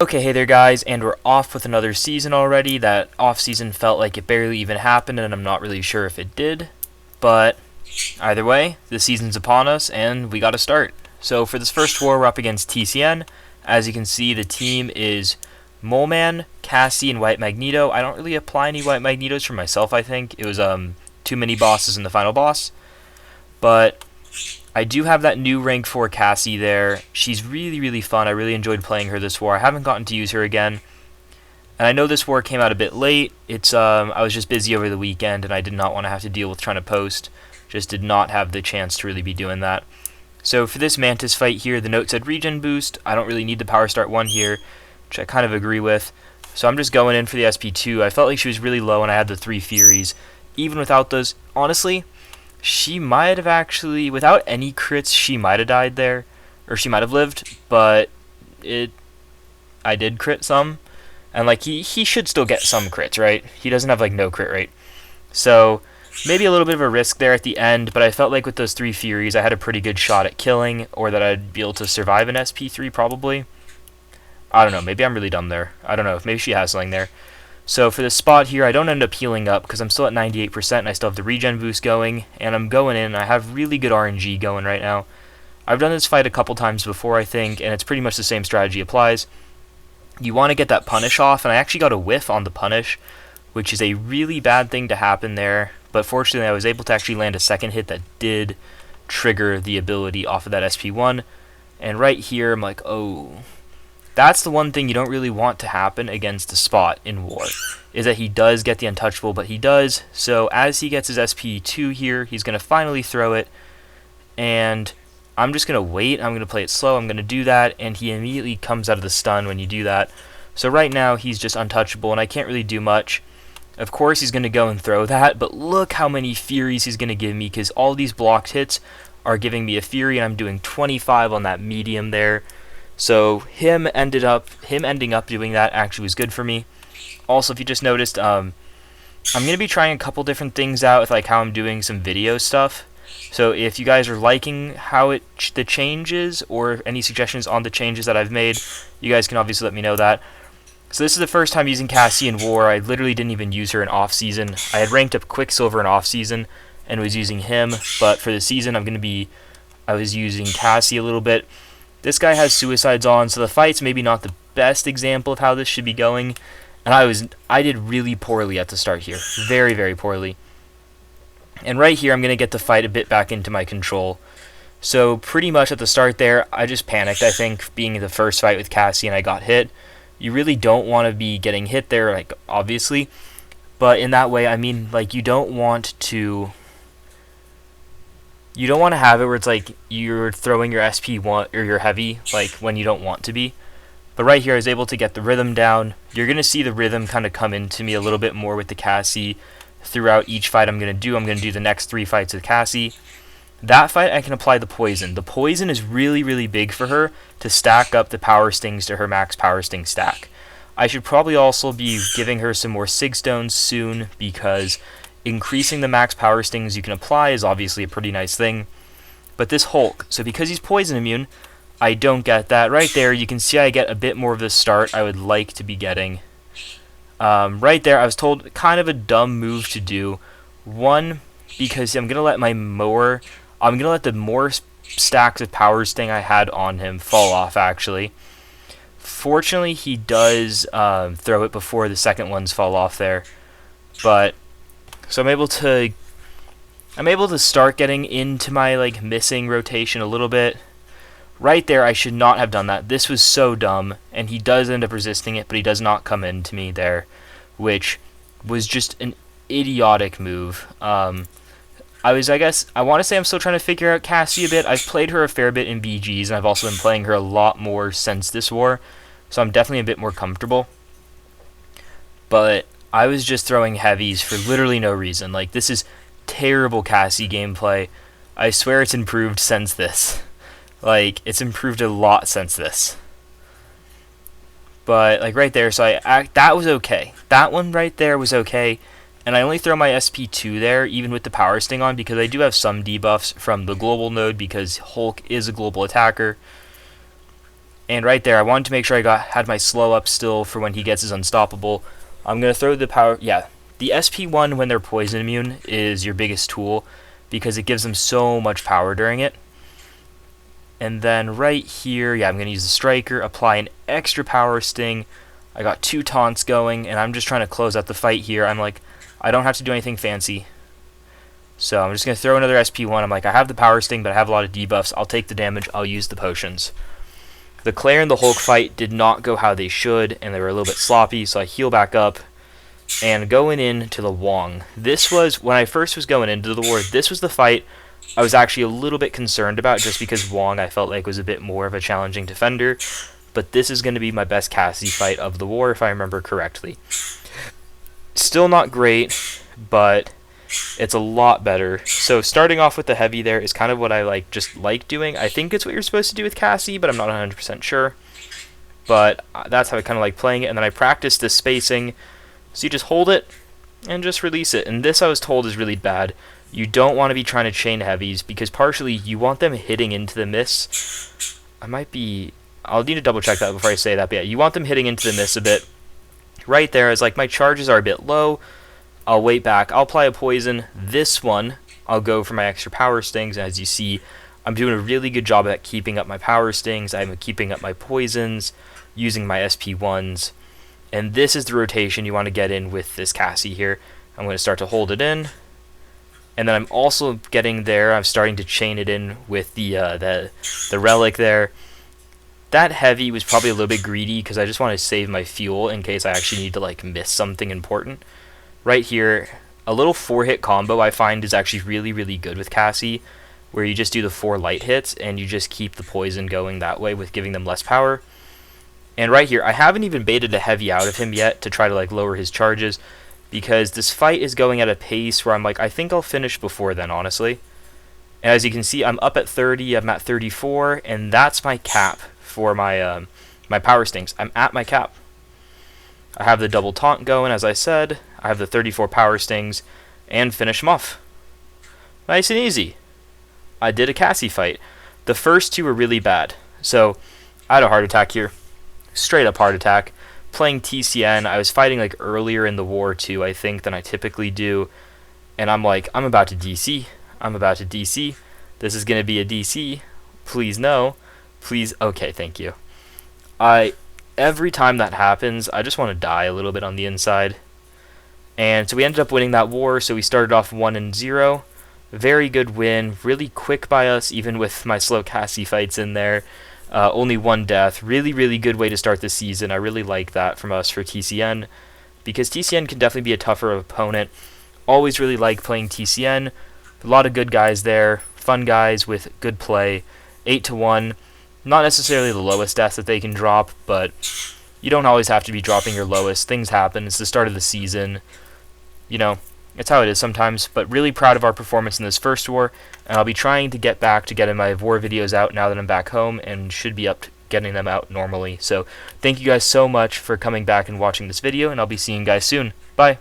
Okay, hey there guys, and we're off with another season already. That off season felt like it barely even happened, and I'm not really sure if it did. But either way, the season's upon us, and we gotta start. So for this first war, we're up against TCN. As you can see, the team is Moleman, Cassie, and White Magneto. I don't really apply any White Magnetos for myself, I think. It was too many bosses in the final boss. But I do have that new rank 4 Cassie there. She's really, really fun. I really enjoyed playing her this war. I haven't gotten to use her again. And I know this war came out a bit late. I was just busy over the weekend, and I did not want to have to deal with trying to post. Just did not have the chance to really be doing that. So for this Mantis fight here, the note said regen boost. I don't really need the Power Start 1 here, which I kind of agree with. So I'm just going in for the SP2. I felt like she was really low, and I had the 3 Furies. Even without those, honestly, she might have actually, without any crits, she might have died there, or she might have lived, but I did crit some, and like he should still get some crits, right? He doesn't have like no crit rate, so maybe a little bit of a risk there at the end, but I felt like with those 3 Furies, I had a pretty good shot at killing, or that I'd be able to survive an SP3 probably. I don't know, maybe I'm really dumb there. I don't know, maybe she has something there. So for this spot here, I don't end up healing up because I'm still at 98% and I still have the regen boost going, and I'm going in. I have really good RNG going right now. I've done this fight a couple times before, I think, and it's pretty much the same strategy applies. You want to get that punish off, and I actually got a whiff on the punish, which is a really bad thing to happen there, but fortunately I was able to actually land a second hit that did trigger the ability off of that SP1, and right here I'm like, oh, that's the one thing you don't really want to happen against the Spot in war, is that he does get the untouchable, but he does. So as he gets his SP2 here, he's going to finally throw it, and I'm just going to wait. I'm going to play it slow. I'm going to do that, and he immediately comes out of the stun when you do that. So right now he's just untouchable, and I can't really do much. Of course he's going to go and throw that, but look how many Furies he's going to give me, because all these blocked hits are giving me a Fury, and I'm doing 25 on that medium there. So him ending up doing that actually was good for me. Also, if you just noticed, I'm going to be trying a couple different things out with like how I'm doing some video stuff. So if you guys are liking how the changes, or any suggestions on the changes that I've made, you guys can obviously let me know that. So this is the first time using Cassie in war. I literally didn't even use her in off-season. I had ranked up Quicksilver in off-season and was using him, but for the season I was using Cassie a little bit. This guy has suicides on, so the fight's maybe not the best example of how this should be going. And I did really poorly at the start here. Very, very poorly. And right here, I'm going to get the fight a bit back into my control. So pretty much at the start there, I just panicked, I think, being the first fight with Cassie, and I got hit. You really don't want to be getting hit there, like, obviously. But in that way, I mean, like, you don't want to have it where it's like you're throwing your SP1 or your heavy like when you don't want to be. But right here I was able to get the rhythm down. You're going to see the rhythm kind of come into me a little bit more with the Cassie throughout each fight I'm going to do. I'm going to do the next 3 fights with Cassie. That fight I can apply the poison. The poison is really, really big for her to stack up the power stings to her max power sting stack. I should probably also be giving her some more Sig Stones soon, because increasing the max power stings you can apply is obviously a pretty nice thing. But this Hulk, so because he's poison immune, I don't get that. Right there, you can see I get a bit more of the start I would like to be getting. Right there, I was told kind of a dumb move to do. One, because I'm going to let the more stacks of power sting I had on him fall off, actually. Fortunately, he does throw it before the second ones fall off there. But so I'm able to start getting into my like missing rotation a little bit. Right there, I should not have done that. This was so dumb, and he does end up resisting it, but he does not come into me there, which was just an idiotic move. I guess, I want to say I'm still trying to figure out Cassie a bit. I've played her a fair bit in BGs, and I've also been playing her a lot more since this war, so I'm definitely a bit more comfortable. But I was just throwing heavies for literally no reason. Like, this is terrible Cassie gameplay. I swear it's improved since this. Like, it's improved a lot since this. But, like, right there, so that was okay. That one right there was okay. And I only throw my SP2 there, even with the Power Sting on, because I do have some debuffs from the global node, because Hulk is a global attacker. And right there, I wanted to make sure I had my slow up still for when he gets his unstoppable. I'm going to throw the power... Yeah, the SP1 when they're poison immune is your biggest tool because it gives them so much power during it. And then right here, yeah, I'm going to use the striker, apply an extra power sting. I got 2 taunts going, and I'm just trying to close out the fight here. I'm like, I don't have to do anything fancy. So I'm just going to throw another SP1. I'm like, I have the power sting, but I have a lot of debuffs. I'll take the damage. I'll use the potions. The Claire and the Hulk fight did not go how they should, and they were a little bit sloppy, so I heal back up. And going into the Wong. This was, when I first was going into the war, this was the fight I was actually a little bit concerned about, just because Wong I felt like was a bit more of a challenging defender. But this is going to be my best Cassie fight of the war, if I remember correctly. Still not great, but it's a lot better. So starting off with the heavy there is kind of what I just like doing. I think it's what you're supposed to do with Cassie, but I'm not 100% sure. But that's how I kind of like playing it. And then I practice this spacing. So you just hold it and just release it. And this I was told is really bad. You don't want to be trying to chain heavies because partially you want them hitting into the miss. I'll need to double check that before I say that. But yeah, you want them hitting into the miss a bit. Right there is like my charges are a bit low. I'll wait back. I'll apply a poison. This one, I'll go for my extra power stings. And as you see, I'm doing a really good job at keeping up my power stings. I'm keeping up my poisons, using my SP1s. And this is the rotation you want to get in with this Cassie here. I'm going to start to hold it in. And then I'm also getting there. I'm starting to chain it in with the relic there. That heavy was probably a little bit greedy because I just want to save my fuel in case I actually need to miss something important. Right here, a little 4-hit combo I find is actually really, really good with Cassie, where you just do the 4 light hits and you just keep the poison going that way with giving them less power. And right here, I haven't even baited a heavy out of him yet to try to lower his charges, because this fight is going at a pace where I'm like, I think I'll finish before then, honestly. And as you can see, I'm up at 30, I'm at 34, and that's my cap for my my power stings. I'm at my cap. I have the double taunt going, as I said. I have the 34 power stings, and finish them off. Nice and easy. I did a Cassie fight. The first 2 were really bad. So, I had a heart attack here. Straight up heart attack. Playing TCN, I was fighting earlier in the war too, I think, than I typically do. And I'm like, I'm about to DC. I'm about to DC. This is going to be a DC. Please no. Please, okay, thank you. Every time that happens, I just want to die a little bit on the inside. And so we ended up winning that war, so we started off 1-0. Very good win, really quick by us, even with my slow Cassie fights in there. Only 1 death. Really, really good way to start the season. I really like that from us for TCN, because TCN can definitely be a tougher opponent. Always really like playing TCN. A lot of good guys there, fun guys with good play. 8-1. Not necessarily the lowest death that they can drop, but you don't always have to be dropping your lowest. Things happen. It's the start of the season. You know, it's how it is sometimes, but really proud of our performance in this first war, and I'll be trying to get back to getting my war videos out now that I'm back home, and should be up to getting them out normally. So thank you guys so much for coming back and watching this video, and I'll be seeing you guys soon. Bye!